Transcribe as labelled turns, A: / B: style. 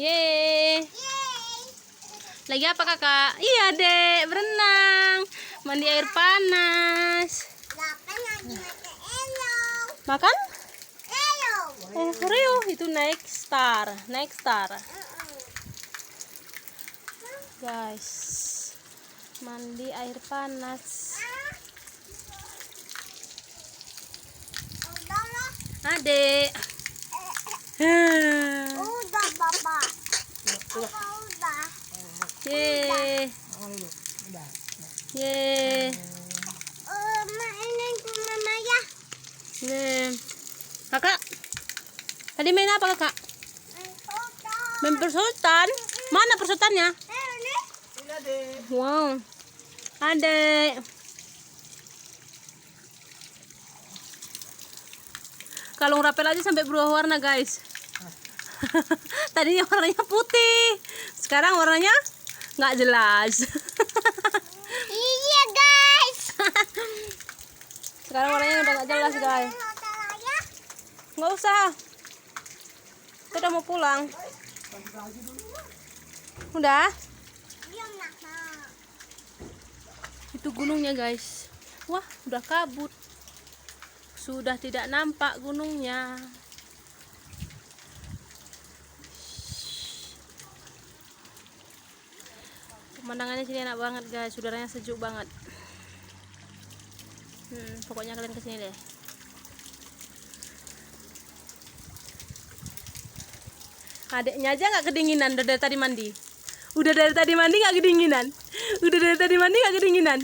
A: Yeay. Lagi apa kakak? Iya dek, berenang. Mandi air panas. Makan? Oreo itu naik star. Guys, mandi air panas. Adek.
B: Udah, Bapak. Udah.
A: Yeay. Yeay.
B: Mainin ke Mama ya.
A: Yeay. Kakak, tadi main apa kakak? Main persultan. Mana persultannya? Wow. Adek. Kalung rapel aja sampai berubah warna guys. Tadinya warnanya putih, sekarang warnanya nggak jelas.
B: Iya guys.
A: Sekarang warnanya udah nggak jelas guys. Nggak usah, kita udah mau pulang. Udah? Itu gunungnya guys. Wah, udah kabut. Sudah tidak nampak gunungnya. Pemandangannya sini enak banget guys, udaranya sejuk banget. Pokoknya kalian kesini deh. Adeknya aja nggak kedinginan, udah dari tadi mandi. Udah dari tadi mandi nggak kedinginan.